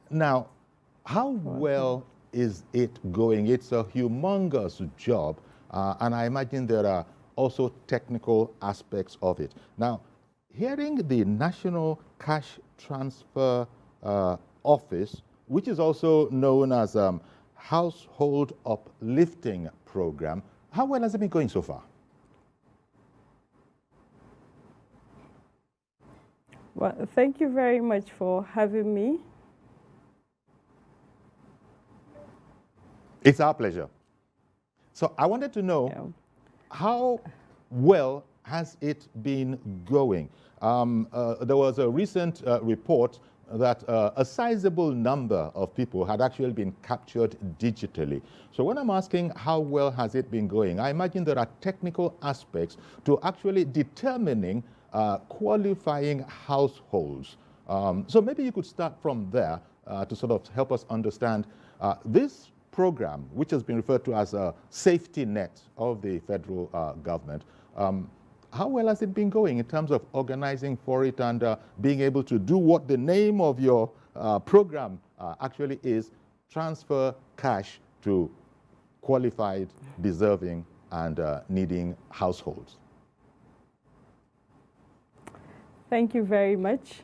Now, how well is it going? It's a humongous job, and I imagine there are also technical aspects of it. Now, hearing the National Cash Transfer Office, which is also known as Household Uplifting Program, how well has it been going so far? Well, thank you very much for having me. It's our pleasure. So I wanted to know, how well has it been going? There was a recent report that a sizable number of people had actually been captured digitally. So when I'm asking how well has it been going, I imagine there are technical aspects to actually determining qualifying households. So maybe you could start from there to sort of help us understand this program, which has been referred to as a safety net of the federal government. How well has it been going in terms of organizing for it and being able to do what the name of your program actually is, transfer cash to qualified, deserving, and needing households? Thank you very much.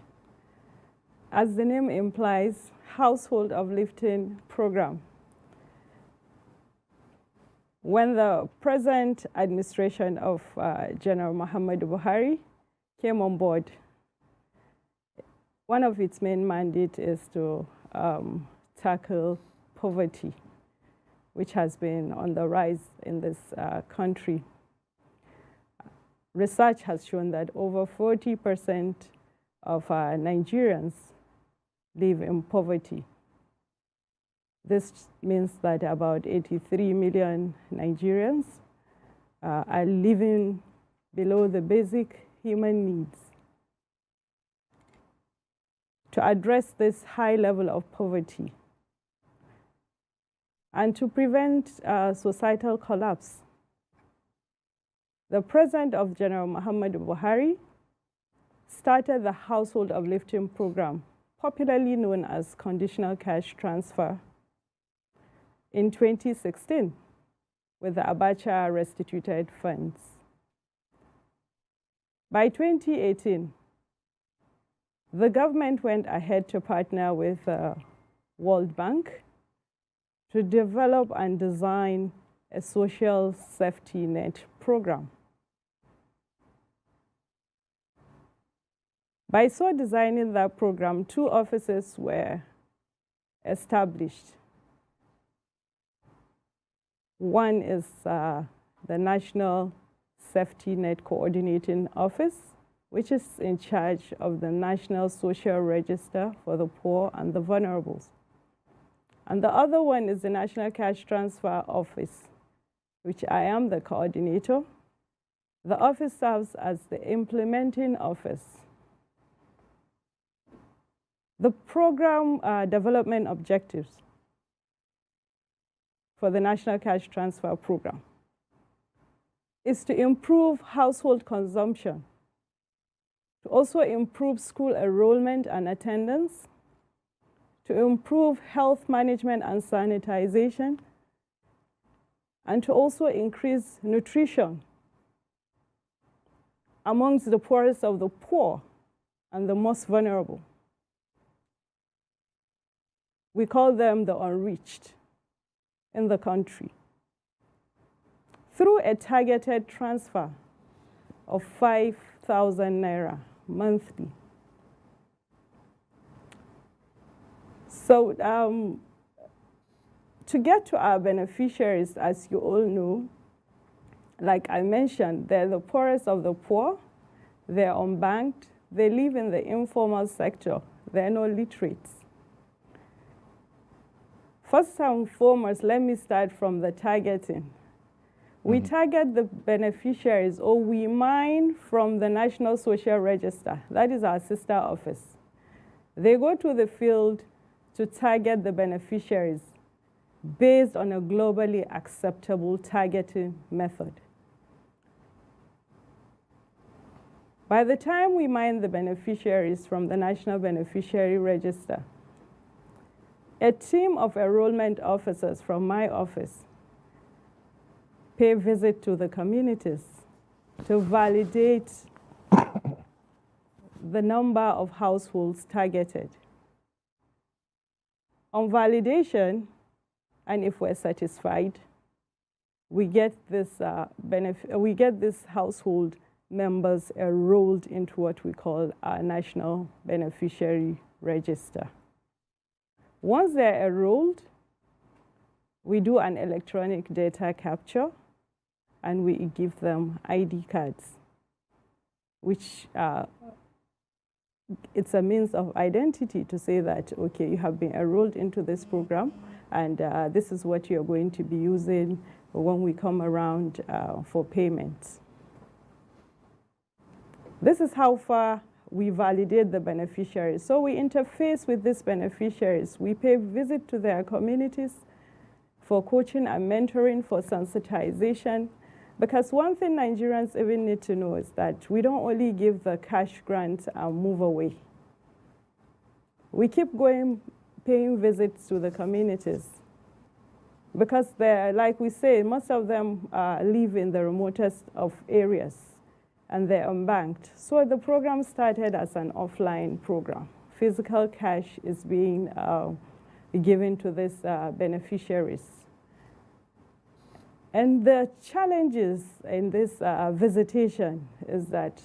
As the name implies, Household Uplifting Program. When the present administration of General Muhammadu Buhari came on board, one of its main mandates is to tackle poverty, which has been on the rise in this country. Research has shown that over 40% of Nigerians live in poverty. This means that about 83 million Nigerians are living below the basic human needs. To address this high level of poverty and to prevent societal collapse, the President of General Muhammadu Buhari started the Household Uplifting Program, popularly known as Conditional Cash Transfer, in 2016 with the Abacha restituted funds. By 2018, the government went ahead to partner with World Bank to develop and design a social safety net program. By so designing that program, 2 offices were established. One is the National Safety Net Coordinating Office, which is in charge of the National Social Register for the poor and the vulnerables. And the other one is the National Cash Transfer Office, which I am the coordinator. The office serves as the implementing office. The program development objectives for the National Cash Transfer Program is to improve household consumption, to also improve school enrollment and attendance, to improve health management and sanitization, and to also increase nutrition amongst the poorest of the poor and the most vulnerable. We call them the unreached in the country. Through a targeted transfer of 5,000 naira monthly. So to get to our beneficiaries, as you all know, like I mentioned, they're the poorest of the poor, they're unbanked, they live in the informal sector, they're not literates. First and foremost, let me start from the targeting. We target the beneficiaries, or we mine from the National Social Register. That is our sister office. They go to the field to target the beneficiaries based on a globally acceptable targeting method. By the time we mine the beneficiaries from the National Beneficiary Register, A team of enrollment officers from my office pay visit to the communities to validate the number of households targeted. On validation, and if we're satisfied, we get this household members enrolled into what we call our National Beneficiary Register. Once they're enrolled, we do an electronic data capture, and we give them ID cards, which it's a means of identity to say that, okay, you have been enrolled into this program, and this is what you're going to be using when we come around for payments. This is how far we validate the beneficiaries. So we interface with these beneficiaries. We pay visit to their communities for coaching and mentoring, for sensitization. Because one thing Nigerians even need to know is that we don't only give the cash grant and move away. We keep going, paying visits to the communities. Because they're, like we say, most of them live in the remotest of areas, and they're unbanked. So the program started as an offline program. Physical cash is being given to these beneficiaries. And the challenges in this visitation is that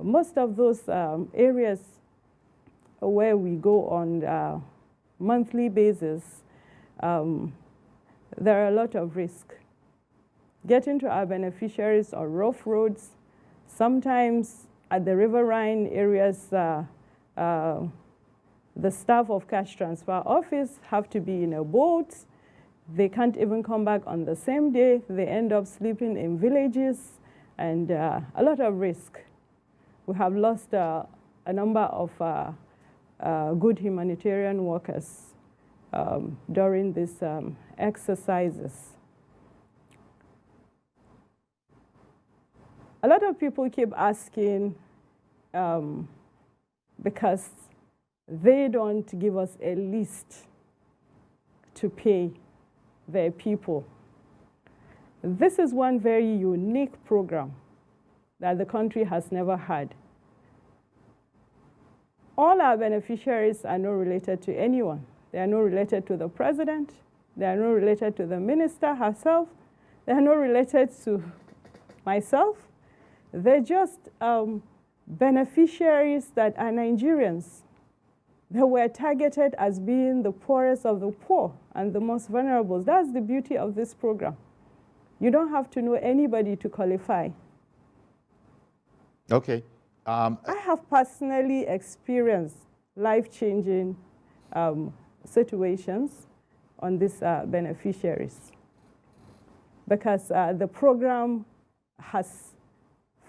most of those areas where we go on a monthly basis, there are a lot of risk. Getting to our beneficiaries on rough roads, sometimes at the riverine areas, the staff of cash transfer office have to be in a boat. They can't even come back on the same day. They end up sleeping in villages, and a lot of risk. We have lost a number of good humanitarian workers during these exercises. A lot of people keep asking because they don't give us a list to pay their people. This is one very unique program that the country has never had. All our beneficiaries are not related to anyone. They are not related to the president. They are not related to the minister herself. They are not related to myself. They're just beneficiaries that are Nigerians. They were targeted as being the poorest of the poor and the most vulnerable. That's the beauty of this program. You don't have to know anybody to qualify. Okay. I have personally experienced life-changing situations on these beneficiaries because the program has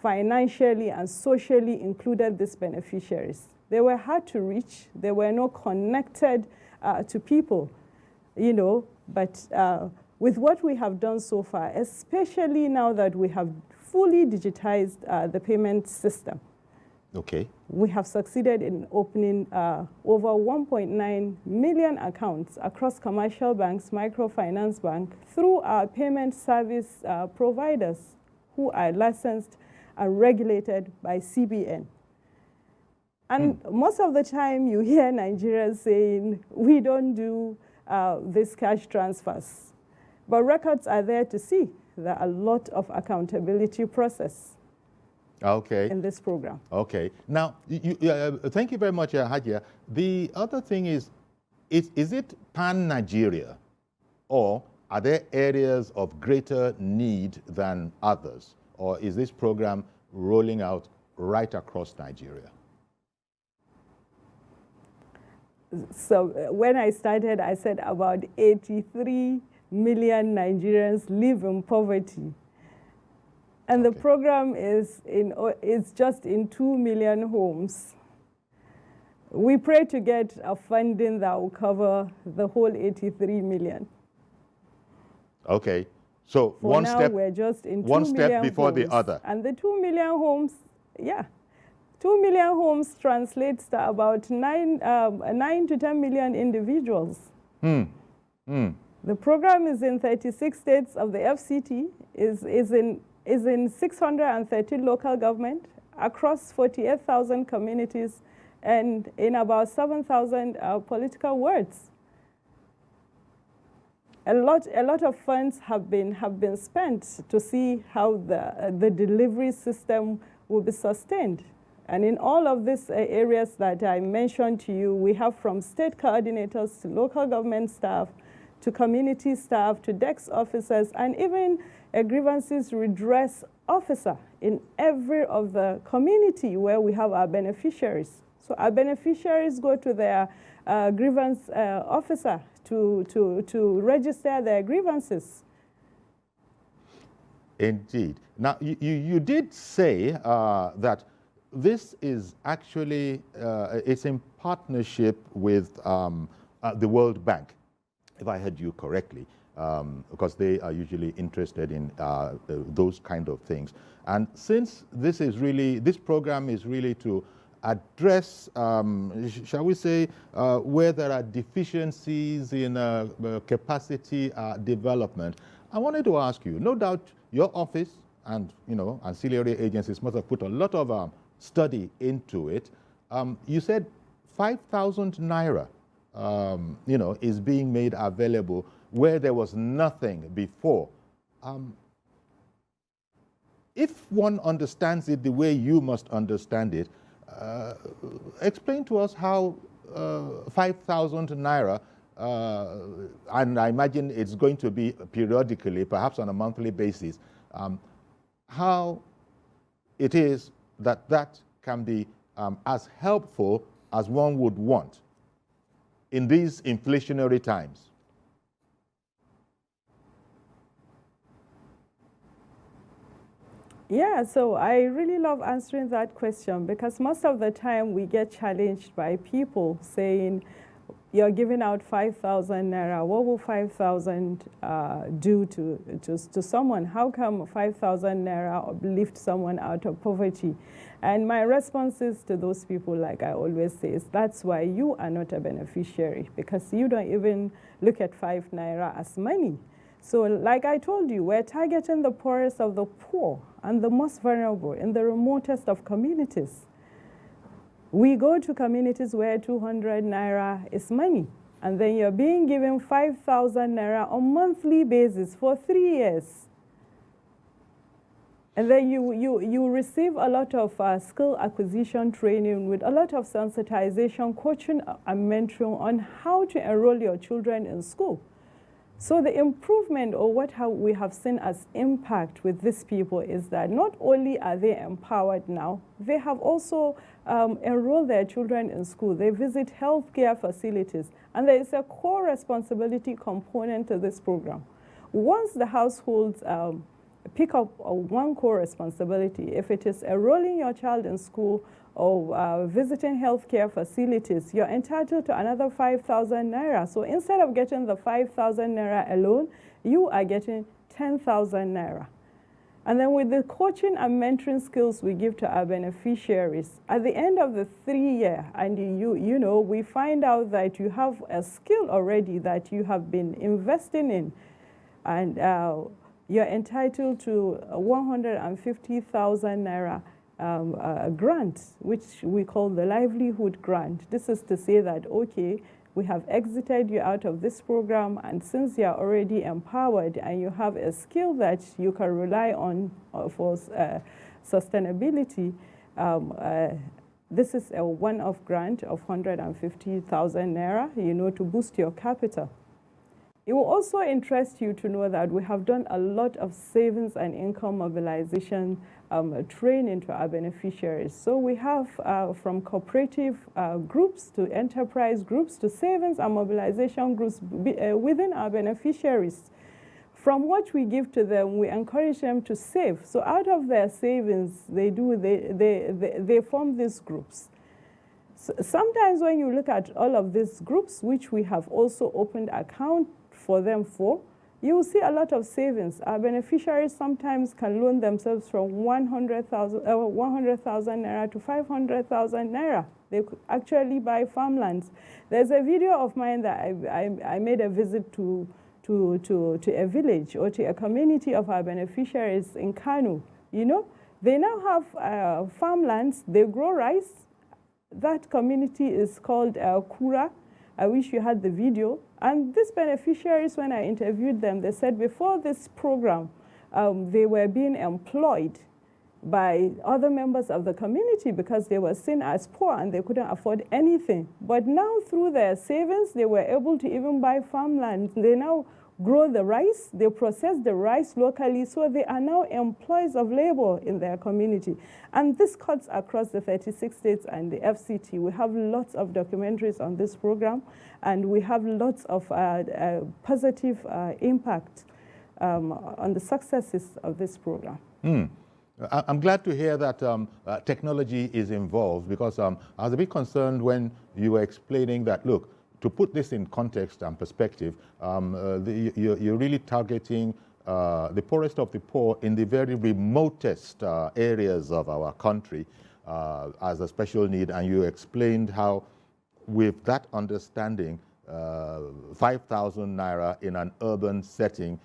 financially and socially included these beneficiaries. They were hard to reach. They were not connected to people, you know, but with what we have done so far, especially now that we have fully digitized the payment system, okay, we have succeeded in opening over 1.9 million accounts across commercial banks, microfinance bank, through our payment service providers who are licensed and regulated by CBN. And most of the time you hear Nigerians saying, we don't do these cash transfers. But records are there to see. There are a lot of accountability process in this program. Okay. Now, thank you very much, Hajiya. The other thing is it pan-Nigeria, or are there areas of greater need than others? Or is this program rolling out right across Nigeria? So when I started, I said about 83 million Nigerians live in poverty. And the program is just in 2 million homes. We pray to get a funding that will cover the whole 83 million. Okay. So For one now, step, we're just in 2 one step million before homes. the other. And the 2 million homes, 2 million homes translates to about 9 to 10 million individuals The program is in 36 states of the FCT, is in 613 local government, across 48,000 communities, and in about 7,000 political wards. A lot of funds have been spent to see how the delivery system will be sustained. And in all of these areas that I mentioned to you, we have from state coordinators to local government staff, to community staff, to desk officers, and even a grievances redress officer in every of the community where we have our beneficiaries. So our beneficiaries go to their grievance officer to register their grievances. Indeed. Now, you did say that this is actually, it's in partnership with the World Bank, if I heard you correctly, because they are usually interested in those kind of things. And since this program is really to address, shall we say, where there are deficiencies in capacity development, I wanted to ask you, no doubt your office and, ancillary agencies must have put a lot of study into it. You said 5,000 naira, is being made available where there was nothing before. If one understands it the way you must understand it, explain to us how 5,000 naira, and I imagine it's going to be periodically, perhaps on a monthly basis, how it is that can be as helpful as one would want in these inflationary times. Yeah, so I really love answering that question because most of the time we get challenged by people saying, you're giving out 5,000 naira. What will 5,000 do to someone? How come 5,000 naira lift someone out of poverty? And my responses to those people, like I always say, is that's why you are not a beneficiary, because you don't even look at 5 naira as money. So like I told you, we're targeting the poorest of the poor and the most vulnerable in the remotest of communities. We go to communities where 200 naira is money, and then you're being given 5,000 naira on a monthly basis for 3 years. And then you receive a lot of skill acquisition training with a lot of sensitization, coaching, and mentoring on how to enroll your children in school. So the improvement, or what we have seen as impact with these people, is that not only are they empowered now, they have also enrolled their children in school. They visit healthcare facilities, and there is a core responsibility component to this program. Once the households pick up one core responsibility, if it is enrolling your child in school or visiting healthcare facilities, you're entitled to another 5,000 naira. So instead of getting the 5,000 naira alone, you are getting 10,000 naira. And then with the coaching and mentoring skills we give to our beneficiaries, at the end of the 3-year, and we find out that you have a skill already that you have been investing in, and you're entitled to 150,000 naira grant, which we call the livelihood grant. This is to say that, okay, we have exited you out of this program, and since you're already empowered and you have a skill that you can rely on for sustainability, this is a one-off grant of 150,000 naira, to boost your capital. It will also interest you to know that we have done a lot of savings and income mobilization training to our beneficiaries. So we have from cooperative groups to enterprise groups to savings and mobilization groups within our beneficiaries. From what we give to them, we encourage them to save. So out of their savings, they form these groups. So sometimes when you look at all of these groups, which we have also opened account for them you will see a lot of savings. Our beneficiaries sometimes can loan themselves from 100,000 naira to 500,000 naira. they could actually buy farmlands. There's a video of mine that I made a visit to a village or to a community of our beneficiaries in Kano. You know, they now have farmlands, they grow rice. That community is called Kura. I wish you had the video. And these beneficiaries, when I interviewed them, they said before this program, they were being employed by other members of the community because they were seen as poor and they couldn't afford anything. But now through their savings, they were able to even buy farmland. They now grow the rice, they process the rice locally, so they are now employees of labor in their community. And this cuts across the 36 states and the FCT. We have lots of documentaries on this program, and we have lots of positive impact on the successes of this program. I'm glad to hear that technology is involved, because I was a bit concerned when you were explaining that, look, to put this in context and perspective, you're really targeting the poorest of the poor in the very remotest areas of our country as a special need, and you explained how, with that understanding, 5,000 naira in an urban setting,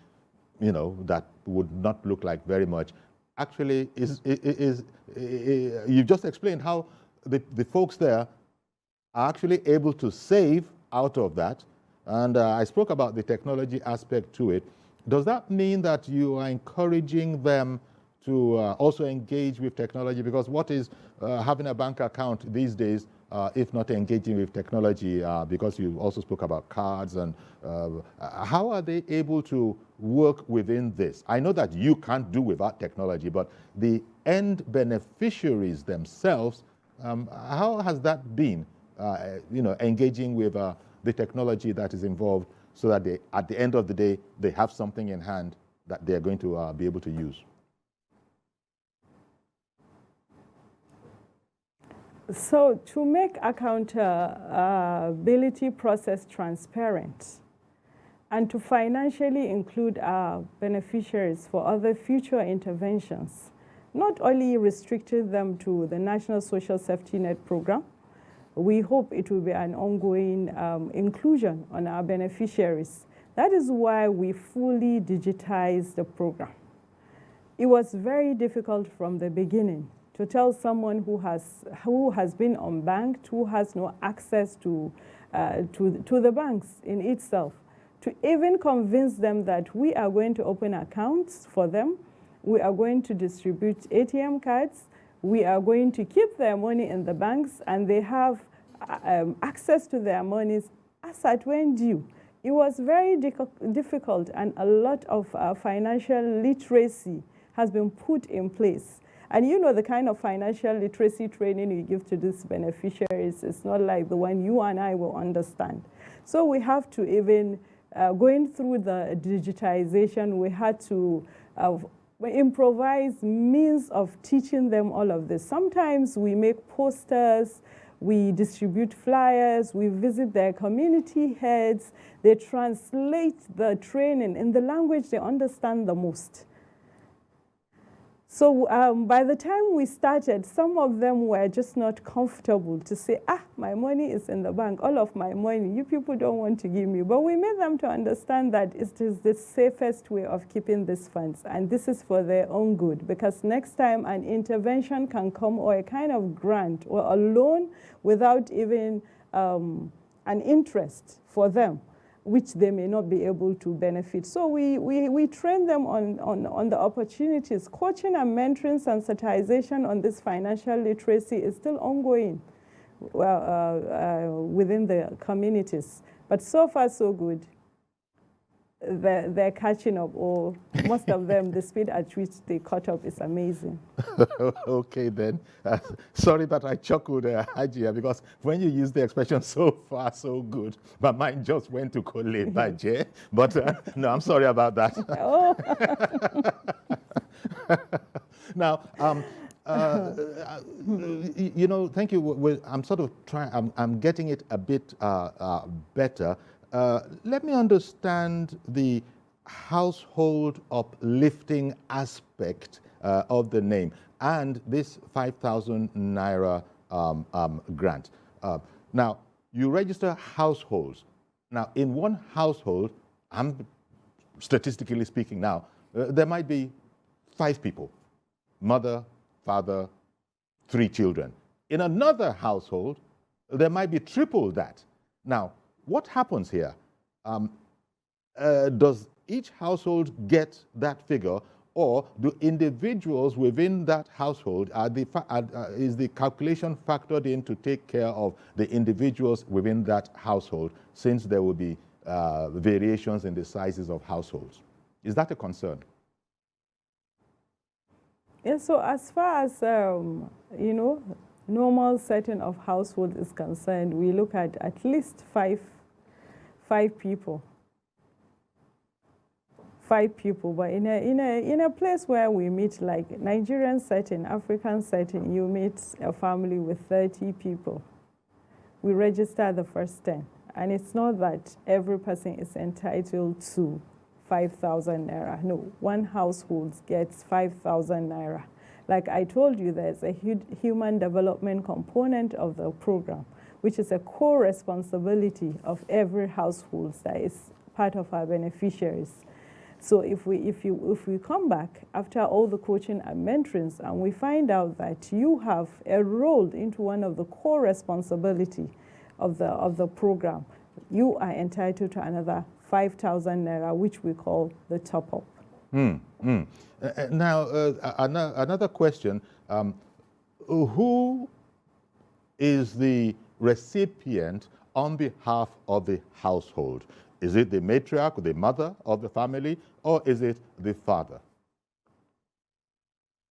you know, that would not look like very much, actually you've just explained how the folks there are actually able to save out of that. And I spoke about the technology aspect to it. Does that mean that you are encouraging them to also engage with technology? Because what is having a bank account these days, if not engaging with technology? Because you also spoke about cards, and how are they able to work within this? I know that you can't do without technology, but the end beneficiaries themselves, how has that been, you know, engaging with the technology that is involved, so that they, at the end of the day, they have something in hand that they're going to be able to use? So to make accountability process transparent and to financially include our beneficiaries for other future interventions, not only restricted them to the National Social Safety Net program, we hope it will be an ongoing inclusion on our beneficiaries. That is why we fully digitized the program. It was very difficult from the beginning to tell someone who has been unbanked, who has no access to the banks in itself, to even convince them that we are going to open accounts for them, we are going to distribute ATM cards, we are going to keep their money in the banks, and they have access to their monies as at when due. It was very difficult, and a lot of financial literacy has been put in place. And you know, the kind of financial literacy training you give to these beneficiaries is not like the one you and I will understand. So we have to even, going through the digitization, we had to improvise means of teaching them all of this. Sometimes we make posters, we distribute flyers, we visit their community heads, they translate the training in the language they understand the most. So by the time we started, some of them were just not comfortable to say, my money is in the bank, all of my money, you people don't want to give me. But we made them to understand that it is the safest way of keeping these funds, and this is for their own good, because next time an intervention can come, or a kind of grant or a loan without even an interest for them, which they may not be able to benefit. So we train them on the opportunities. Coaching and mentoring, sensitization on this financial literacy is still ongoing within the communities. But so far, so good. They're catching up, or most of them, the speed at which they caught up is amazing. Okay, then. Sorry that I chuckled, Hajiya, because when you use the expression "so far, so good," my mind just went to Kole Baje. But no, I'm sorry about that. Oh. Now, you know, thank you. I'm sort of trying, I'm getting it a bit better. Let me understand the household uplifting aspect of the name and this 5,000 naira grant. Now, you register households. Now, in one household, I'm statistically speaking now, there might be 5 people, mother, father, 3 children. In another household, there might be triple that. Now, what happens here? Does each household get that figure, or do individuals within that household, is the calculation factored in to take care of the individuals within that household, since there will be variations in the sizes of households? Is that a concern? Yeah, so as far as, normal setting of household is concerned, we look at least five people. 5 people, but in a place where we meet, like Nigerian setting, African setting, you meet a family with 30 people. We register the first 10, and it's not that every person is entitled to 5,000 naira. No, one household gets 5,000 naira. Like I told you, there's a human development component of the program, which is a core responsibility of every household that is part of our beneficiaries. So if we come back after all the coaching and mentorings, and we find out that you have enrolled into one of the core responsibility of the program, you are entitled to another 5,000 naira, which we call the top-up. Now, another question. Who is the recipient on behalf of the household? Is it the matriarch, the mother of the family, or is it the father?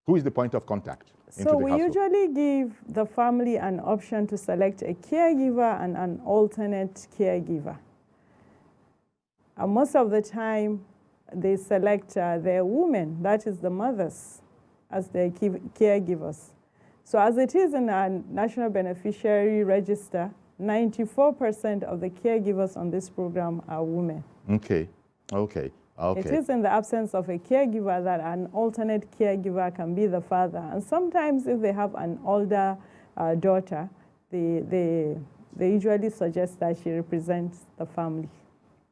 Who is the point of contact into the household? So we usually give the family an option to select a caregiver and an alternate caregiver. And most of the time, they select their women, that is the mothers, as their caregivers. So as it is in our National Beneficiary Register, 94% of the caregivers on this program are women. Okay. It is in the absence of a caregiver that an alternate caregiver can be the father. And sometimes if they have an older daughter, they usually suggest that she represents the family.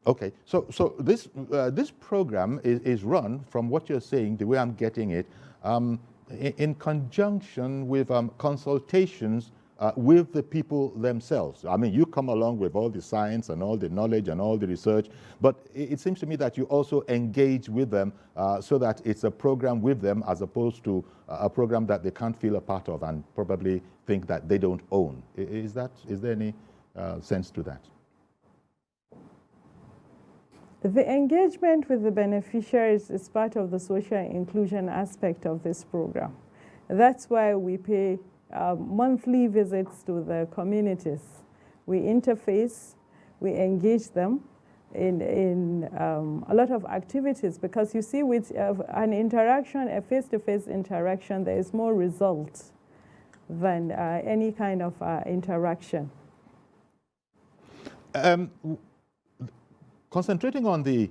Okay, so this program is run, from what you're saying, the way I'm getting it, in conjunction with consultations with the people themselves. I mean, you come along with all the science and all the knowledge and all the research, but it seems to me that you also engage with them so that it's a program with them, as opposed to a program that they can't feel a part of and probably think that they don't own. Is there any sense to that? The engagement with the beneficiaries is part of the social inclusion aspect of this program. That's why we pay monthly visits to the communities. We interface, we engage them in a lot of activities, because you see, with an interaction, a face-to-face interaction, there is more results than any kind of interaction. Concentrating on the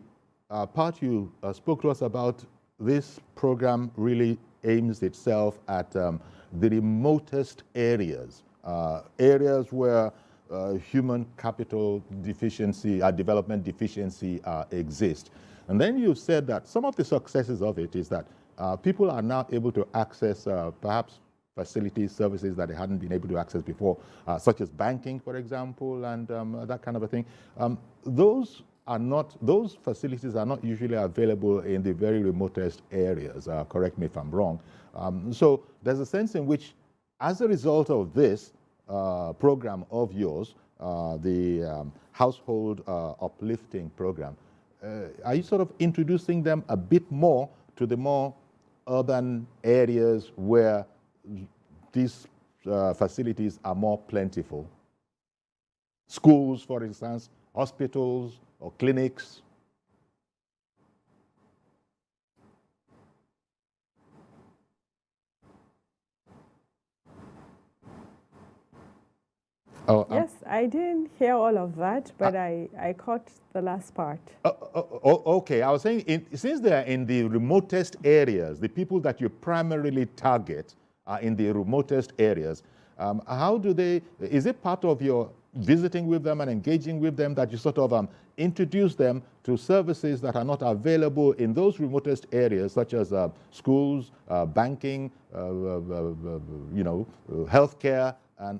part you spoke to us about, this program really aims itself at the remotest areas, areas where human capital deficiency, development deficiency exists. And then you said that some of the successes of it is that people are now able to access perhaps facilities, services that they hadn't been able to access before, such as banking, for example, and that kind of a thing. Those facilities are not usually available in the very remotest areas. Correct me if I'm wrong. So there's a sense in which, as a result of this program of yours, the household uplifting program, are you sort of introducing them a bit more to the more urban areas where these facilities are more plentiful? Schools, for instance, hospitals, or clinics? Yes, I didn't hear all of that, but I caught the last part. Okay, I was saying, since they are in the remotest areas, the people that you primarily target are in the remotest areas, How do they, is it part of your visiting with them and engaging with them that you sort of introduce them to services that are not available in those remotest areas, such as schools, banking, healthcare,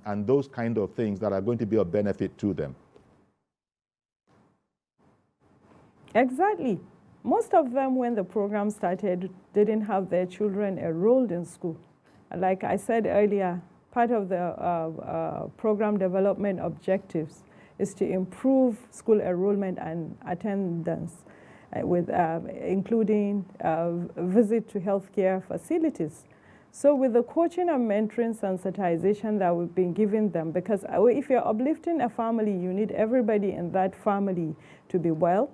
and those kind of things that are going to be of benefit to them? Exactly. Most of them, when the program started, didn't have their children enrolled in school. Like I said earlier, part of the program development objectives is to improve school enrollment and attendance, with including visit to healthcare facilities. So with the coaching and mentoring sensitization that we've been giving them, because if you're uplifting a family, you need everybody in that family to be well.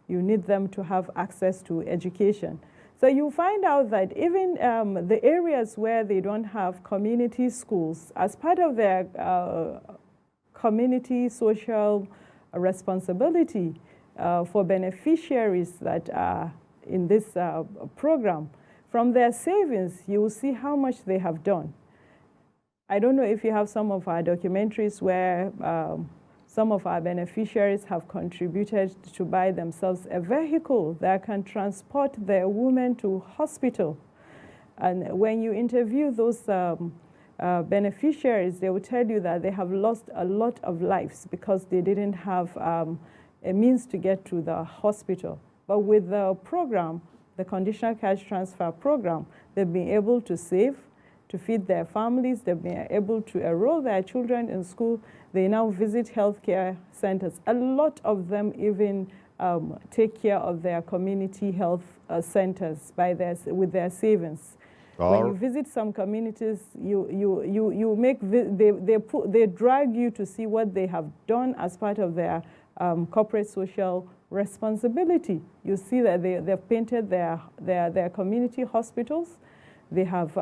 You need them to have access to education. So you find out that even the areas where they don't have community schools, as part of their community social responsibility for beneficiaries that are in this program, from their savings, you will see how much they have done. I don't know if you have some of our documentaries where some of our beneficiaries have contributed to buy themselves a vehicle that can transport their women to hospital. And when you interview those beneficiaries, they will tell you that they have lost a lot of lives because they didn't have a means to get to the hospital. But with the program, the Conditional Cash Transfer Program, they've been able to save, to feed their families. They've been able to enroll their children in school. They now visit healthcare centers. A lot of them even take care of their community health centers with their savings. When you visit some communities, they drag you to see what they have done as part of their corporate social responsibility. You see that they've painted their community hospitals. They have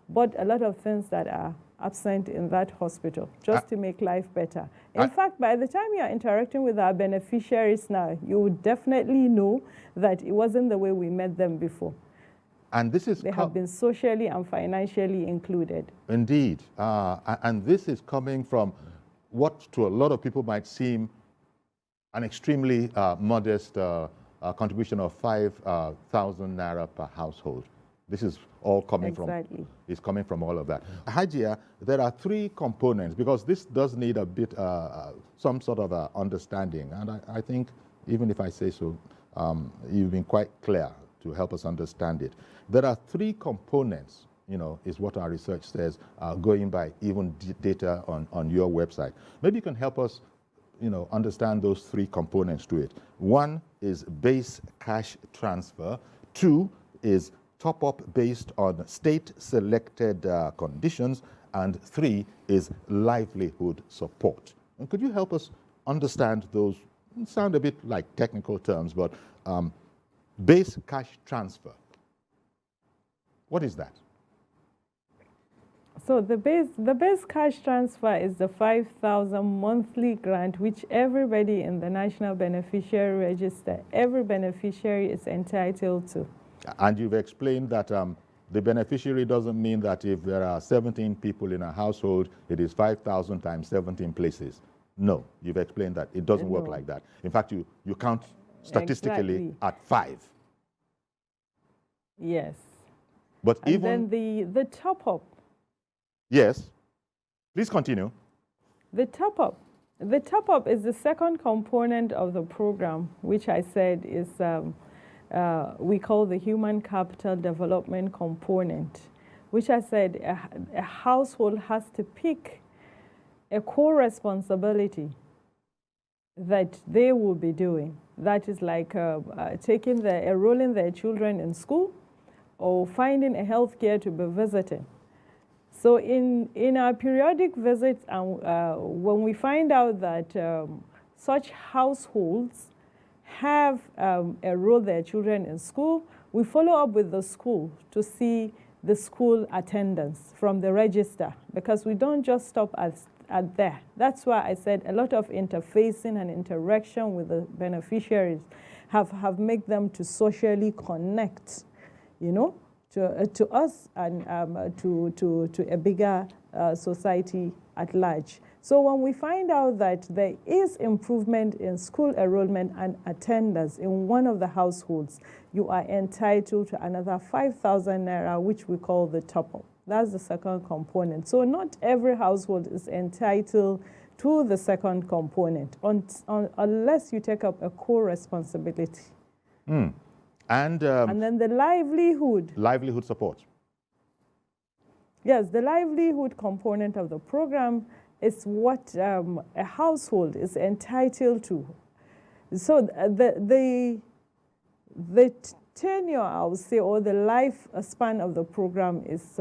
bought a lot of things that are absent in that hospital just to make life better. In fact, by the time you're interacting with our beneficiaries now, you would definitely know that it wasn't the way we met them before. And this is they have been socially and financially included. Indeed. And this is coming from what to a lot of people might seem an extremely modest contribution of 5,000 naira per household. This is all coming from all of that. Hajiya, there are three components, because this does need a bit, some sort of understanding. And I think, even if I say so, you've been quite clear to help us understand it. There are three components, is what our research says, going by even data on your website. Maybe you can help us, understand those three components to it. One is base cash transfer. Two is top-up based on state-selected conditions. And three is livelihood support. And could you help us understand those? Sound a bit like technical terms, but base cash transfer. What is that? So the base cash transfer is the 5,000 monthly grant which everybody in the National Beneficiary Register, every beneficiary is entitled to. And you've explained that the beneficiary doesn't mean that if there are 17 people in a household, it is 5,000 times 17 places. No, you've explained that. It doesn't work like that. In fact, you count statistically at 5. Yes. But and even then the top-up. Yes. Please continue. The top-up is the second component of the program, which I said is we call the human capital development component, which I said a household has to pick a core responsibility that they will be doing. That is like enrolling their children in school or finding a healthcare to be visiting. So in our periodic visits, when we find out that such households have enrolled their children in school, we follow up with the school to see the school attendance from the register, because we don't just stop at there. That's why I said a lot of interfacing and interaction with the beneficiaries have made them to socially connect, to us and to a bigger society at large. So when we find out that there is improvement in school enrollment and attendance in one of the households, you are entitled to another 5,000 naira, which we call the top-up. That's the second component. So not every household is entitled to the second component unless you take up a core responsibility. And then the livelihood support. Yes, the livelihood component of the program is what a household is entitled to. So the tenure, I would say, or the lifespan of the program is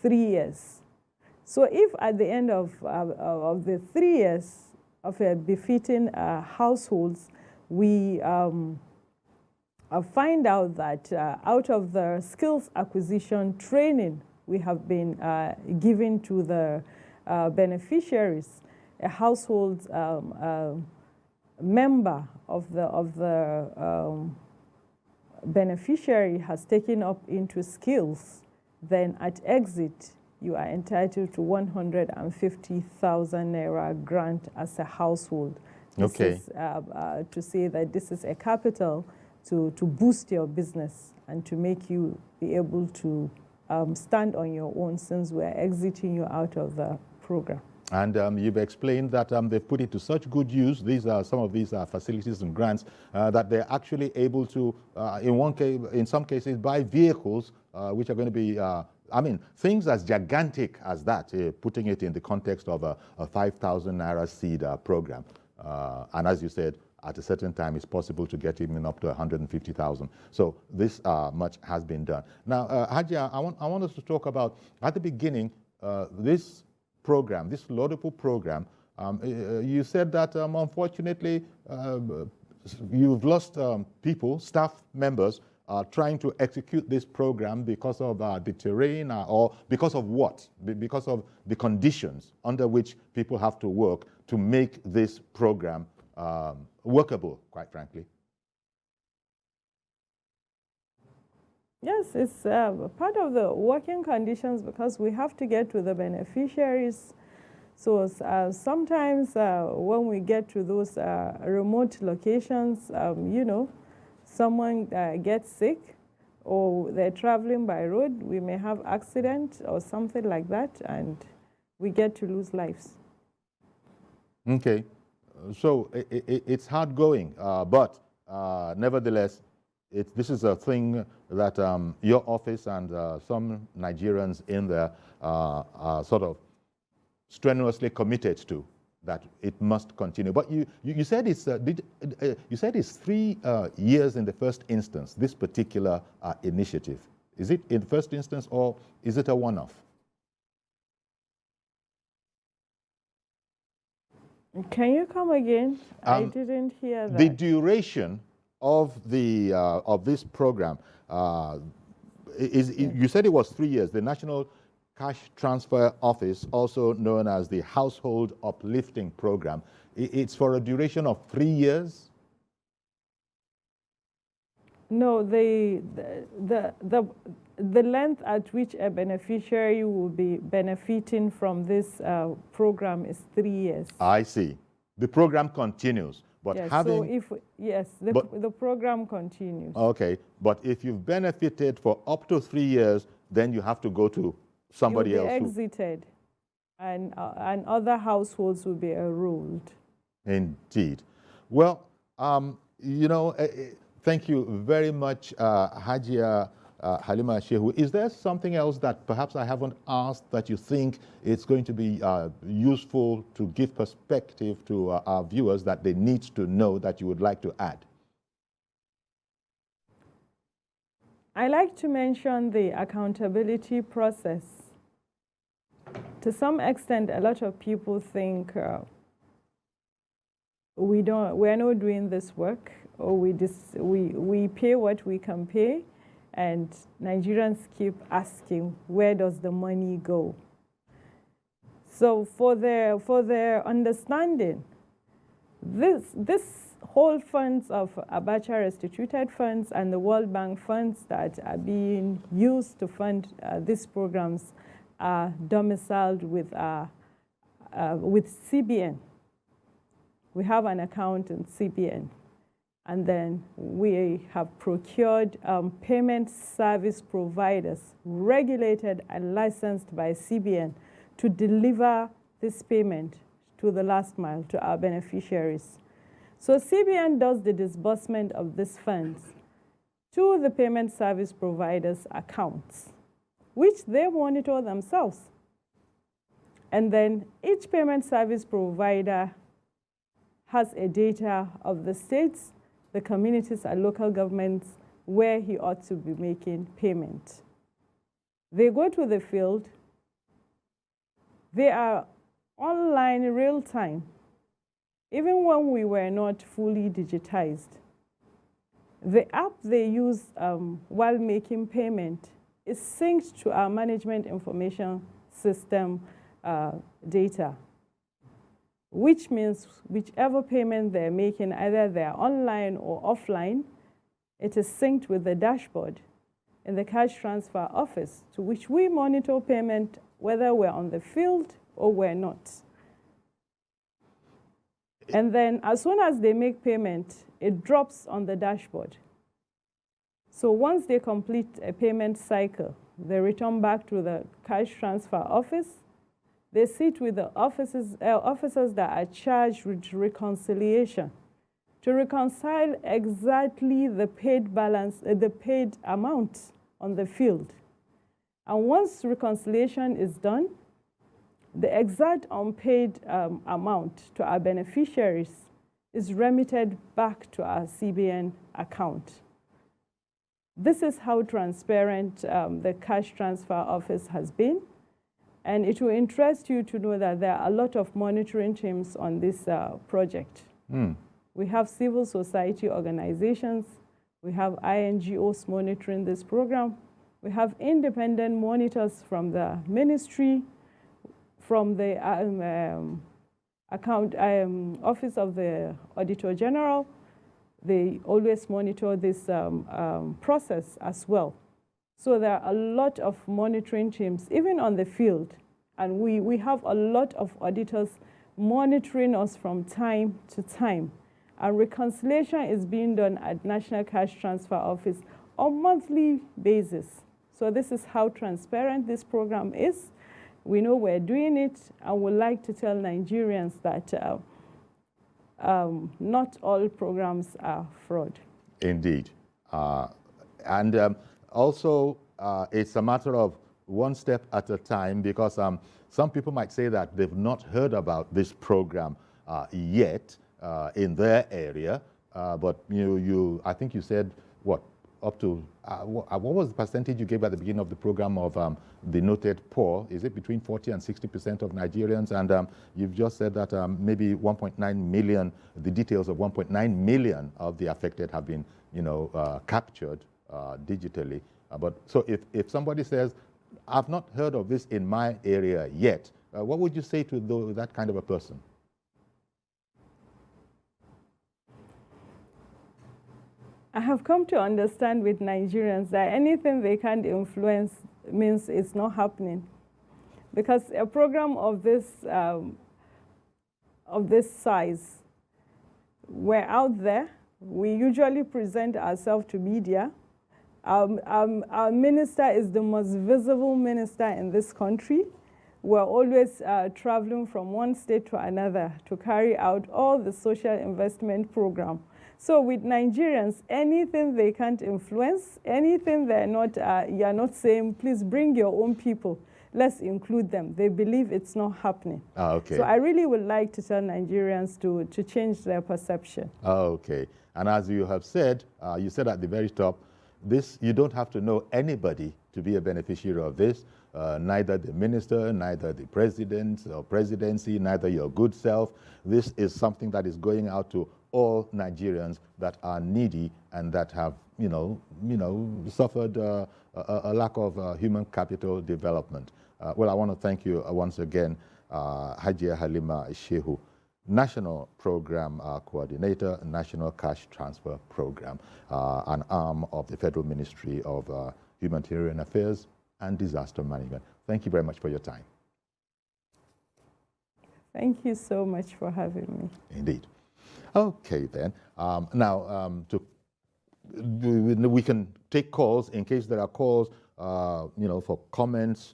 3 years. So if at the end of the 3 years of a befitting households, we find out that out of the skills acquisition training we have been given to the beneficiaries, a household member of the beneficiary has taken up into skills, then at exit you are entitled to 150,000 naira grant as a household. This is to say that this is a capital to boost your business and to make you be able to stand on your own since we're exiting you out of the program. And you've explained that they've put it to such good use. These are some of these facilities and grants that they're actually able to, in some cases, buy vehicles which are going to be, I mean, things as gigantic as that, putting it in the context of a 5,000 naira seed program. And as you said, at a certain time, it's possible to get even up to 150,000. So this much has been done. Now, Hajiya, I want us to talk about, at the beginning, this program, this laudable program. You said that, unfortunately, you've lost people, staff members, trying to execute this program because of the terrain or because of what? Because of the conditions under which people have to work to make this program workable, quite frankly. Yes, it's part of the working conditions because we have to get to the beneficiaries. So sometimes when we get to those remote locations, you know, someone gets sick or they're traveling by road, we may have accident or something like that, and we get to lose lives. Okay. So it's hard going, but nevertheless, this is a thing that your office and some Nigerians in there are sort of strenuously committed to, that it must continue. But you said it's you said it's 3 years in the first instance, this particular initiative. Is it in the first instance or is it a one-off? Can you come again? I didn't hear that. The duration of the of this program you said it was 3 years. The National Cash Transfer Office, also known as the Household Uplifting Program, it's for a duration of 3 years? No, the length at which a beneficiary will be benefiting from this program is 3 years. I see. The program continues, but yes, having... So the program continues. Okay, but if you've benefited for up to 3 years, then you have to go to somebody else. You'll be exited, and other households will be enrolled. Indeed. Well, you know, thank you very much, Hajiya Halima Shehu. Is there something else that perhaps I haven't asked that you think it's going to be useful to give perspective to our viewers that they need to know that you would like to add? I like to mention the accountability process. To some extent, a lot of people think we're not doing this work, or we pay what we can pay, and Nigerians keep asking, where does the money go? So for their understanding, this whole funds of Abacha restituted funds and the World Bank funds that are being used to fund these programs are domiciled with CBN. We have an account in CBN. And then we have procured payment service providers regulated and licensed by CBN to deliver this payment to the last mile, to our beneficiaries. So CBN does the disbursement of these funds to the payment service providers' accounts, which they monitor themselves. And then each payment service provider has a data of the states, the communities and local governments where he ought to be making payment. They go to the field. They are online real time. Even when we were not fully digitized, the app they use while making payment is synced to our management information system data, which means whichever payment they're making, either they're online or offline, it is synced with the dashboard in the cash transfer office, to which we monitor payment whether we're on the field or we're not. And then as soon as they make payment, it drops on the dashboard. So once they complete a payment cycle, they return back to the cash transfer office. They sit with the officers that are charged with reconciliation to reconcile exactly the paid balance, the paid amount on the field. And once reconciliation is done, the exact unpaid amount to our beneficiaries is remitted back to our CBN account. This is how transparent the cash transfer office has been. And it will interest you to know that there are a lot of monitoring teams on this project. We have civil society organizations. We have INGOs monitoring this program. We have independent monitors from the ministry, from the Office of the Auditor General. They always monitor this process as well. So there are a lot of monitoring teams, even on the field. And we have a lot of auditors monitoring us from time to time. And reconciliation is being done at National Cash Transfer Office on a monthly basis. So this is how transparent this program is. We know we're doing it, and we'd like to tell Nigerians that not all programs are fraud. Indeed. Also, it's a matter of one step at a time, because some people might say that they've not heard about this program yet in their area. But I think you said, what, up to, what was the percentage you gave at the beginning of the program of the noted poor? Is it between 40 and 60% of Nigerians? And you've just said that maybe 1.9 million, the details of 1.9 million of the affected have been, captured digitally. So if somebody says, I've not heard of this in my area yet, what would you say to that kind of a person? I have come to understand with Nigerians that anything they can't influence means it's not happening. Because a program of this size, we're out there. We usually present ourselves to media. Our minister is the most visible minister in this country. We're always traveling from one state to another to carry out all the social investment program. So with Nigerians, anything they can't influence, anything they're not, you're not saying, please bring your own people, let's include them. They believe it's not happening. Okay. So I really would like to tell Nigerians to change their perception. Okay. And as you have said, you said at the very top, you don't have to know anybody to be a beneficiary of this, neither the minister, neither the president or presidency, neither your good self. This is something that is going out to all Nigerians that are needy and that have, suffered a lack of human capital development. Well, I want to thank you once again, Hajiya Halima Shehu, National Program Coordinator, National Cash Transfer Program, an arm of the Federal Ministry of Humanitarian Affairs and Disaster Management. Thank you very much for your time. Thank you so much for having me. Indeed. Okay, then. We can take calls in case there are calls, for comments.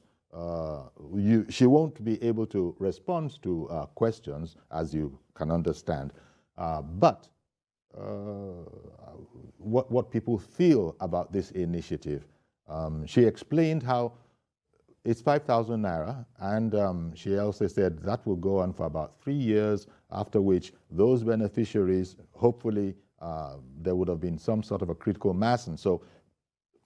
She won't be able to respond to questions, as you can understand, but what people feel about this initiative. She explained how it's 5,000 naira, and she also said that will go on for about 3 years, after which those beneficiaries, hopefully, there would have been some sort of a critical mass, and so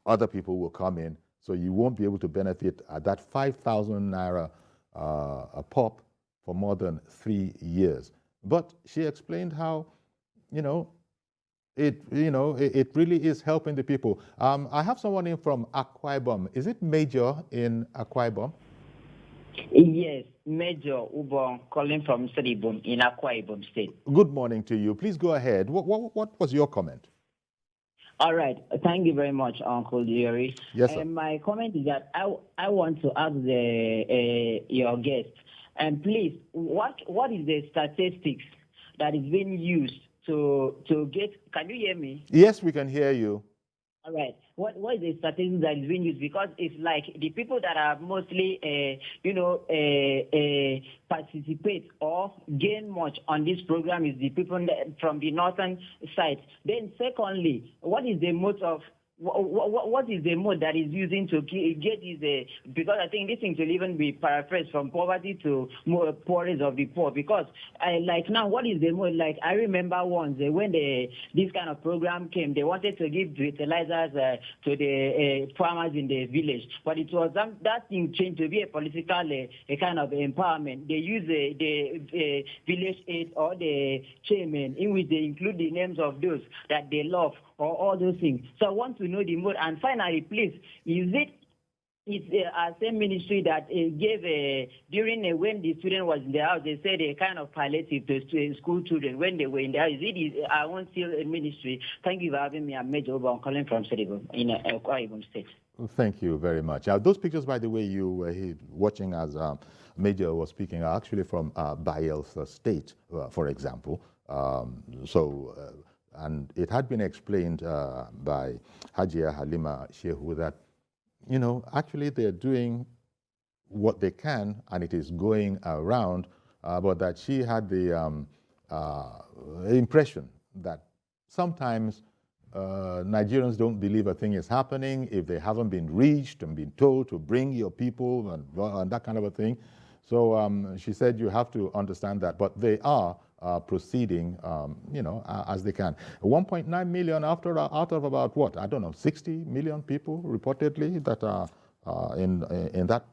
other people will come in, so you won't be able to benefit at that 5,000 naira a pop for more than 3 years. But she explained how, it really is helping the people. I have someone in from Akwa Ibom. Is it Major in Akwa Ibom? Yes, Major Ubon, calling from Seribum in Akwa Ibom State. Good morning to you. Please go ahead. What was your comment? All right. Thank you very much, Uncle Jerry. Yes, sir. My comment is that I want to ask your guest, and please, what is the statistics that is being used to get? Can you hear me? Yes, we can hear you. All right. What is the statistics that is being used? Because it's like the people that are mostly, participate or gain much on this program is the people from the northern side. Then secondly, what is the mode of what is the mode that is using to get this? Because I think this thing will even be paraphrased from poverty to more poorest of the poor. Because like now, what is the mode? Like I remember once when this kind of program came, they wanted to give fertilizers to the farmers in the village, but it was that thing changed to be a political a kind of empowerment. They use the village aid or the chairman, in which they include the names of those that they love, or all those things. So I want to know the mode. And finally, please, it's the same ministry that gave during when the student was in the house, they said a kind of palliative to school children when they were in the house. I won't still a ministry. Thank you for having me. I'm Major Oba. I'm calling from Seribum in Akwa Ibom State. Thank you very much. Those pictures, by the way, you were watching as Major was speaking, are actually from Bayelsa State, for example. And it had been explained by Hajiya Halima Shehu that, actually they're doing what they can and it is going around, but that she had the impression that sometimes Nigerians don't believe a thing is happening if they haven't been reached and been told to bring your people and that kind of a thing. So she said you have to understand that, but they are proceeding, as they can. 1.9 million out of about what? I don't know, 60 million people reportedly that are in that,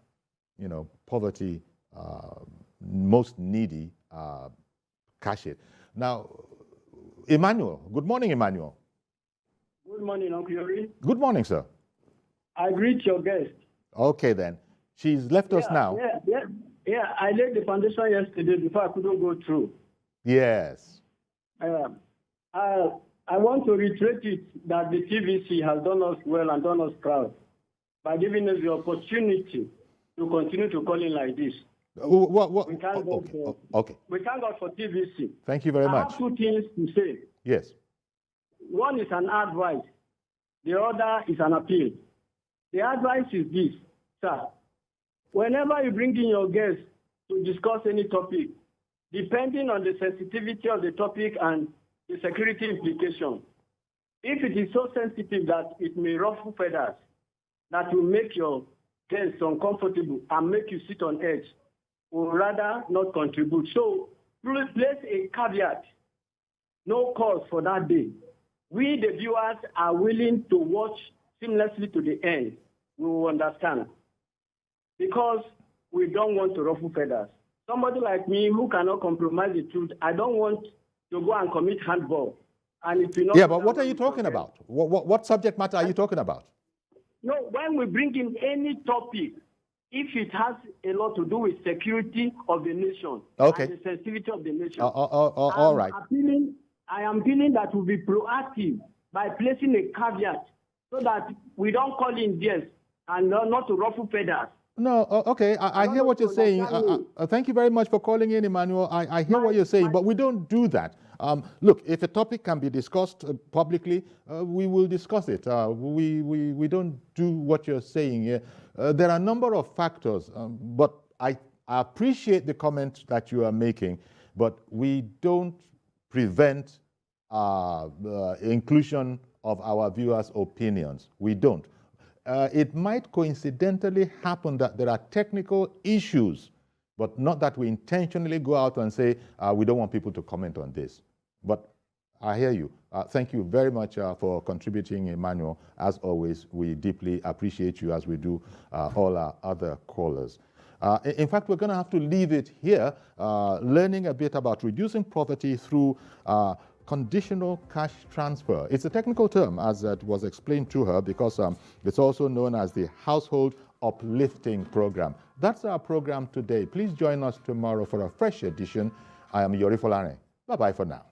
poverty, most needy cash it. Now, Emmanuel. Good morning, Emmanuel. Good morning, Uncle Yori. Good morning, sir. I greet your guest. Okay, then. She's left us now. Yeah, I laid the foundation yesterday before I couldn't go through. Yes. I want to reiterate it that the TVC has done us well and done us proud by giving us the opportunity to continue to call in like this. We thank God okay. We thank God for TVC. Thank you very much. I have two things to say. Yes. One is an advice. The other is an appeal. The advice is this, sir. Whenever you bring in your guests to discuss any topic, depending on the sensitivity of the topic and the security implication, if it is so sensitive that it may ruffle feathers, that will make your guests uncomfortable and make you sit on edge, or rather not contribute. So please place a caveat, no cause for that day. We, the viewers, are willing to watch seamlessly to the end. We will understand. Because we don't want to ruffle feathers. Somebody like me who cannot compromise the truth, I don't want to go and commit handball. And if you know, yeah, but what are you talking about? What subject matter are you talking about? No, when we bring in any topic, if it has a lot to do with security of the nation, okay, and the sensitivity of the nation, all right. I am feeling that we'll be proactive by placing a caveat so that we don't call in guests and not to ruffle feathers. No, okay, I hear what you're saying. Thank you very much for calling in, Emmanuel. I hear what you're saying, but we don't do that. Look, if a topic can be discussed publicly, we will discuss it. We don't do what you're saying here. There are a number of factors, but I appreciate the comment that you are making, but we don't prevent inclusion of our viewers' opinions. We don't. It might coincidentally happen that there are technical issues, but not that we intentionally go out and say, we don't want people to comment on this. But I hear you. Thank you very much for contributing, Emmanuel. As always, we deeply appreciate you, as we do all our other callers. In fact, we're going to have to leave it here, learning a bit about reducing poverty through conditional cash transfer. It's a technical term, as it was explained to her, because it's also known as the Household Uplifting Program. That's our program today. Please join us tomorrow for a fresh edition. I am Yori Folane. Bye-bye for now.